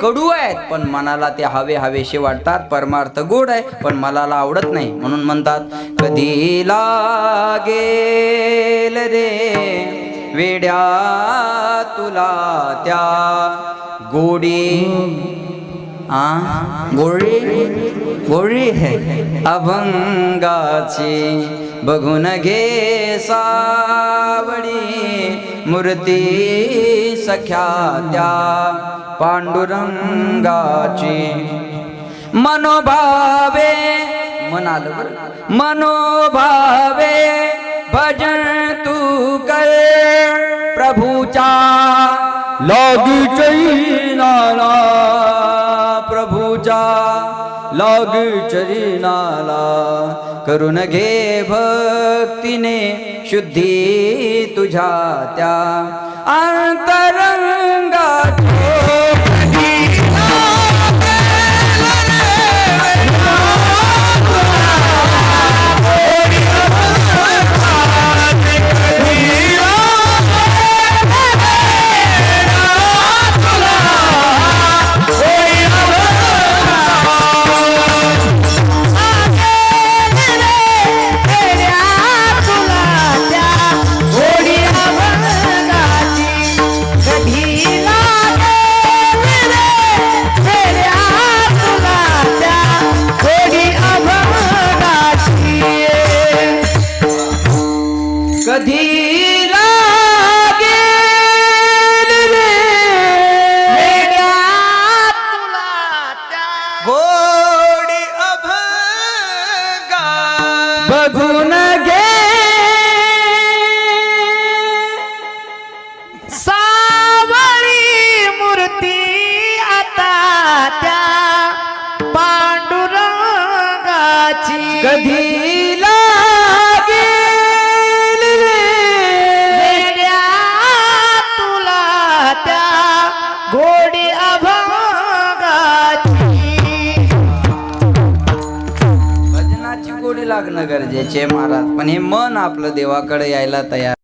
कडू आहेत पण मनाला ते हवे हवेसे वाटतात. परमार्थ गोड आहे पण मनाला आवडत नाही. म्हणून म्हणतात कधी लागेल रे वेड्या तुला त्या गोडी गोळी गोळी है अभंगाची बघून घे सावडी मूर्ती सख्या त्या पांडुरंगाची. मनोभावे म्हणाल मनोभावे भजन तू कर प्रभूचा लागी चैनाला प्रभूचा लाग चरिनाला. करून घे भक्तीने शुद्धी तुझ्या त्या अंतरंगाची. कधी लागेल रे वेड्या तुला त्या गोडी अभंगा बघून घे सावळी मूर्ती आता त्या पांडुरंगाची. कधी गोडी अभंगाची. भजनाची गोडी लागणं गरजेचे महाराज. पण हे मन आपलं देवाकडे यायला तयार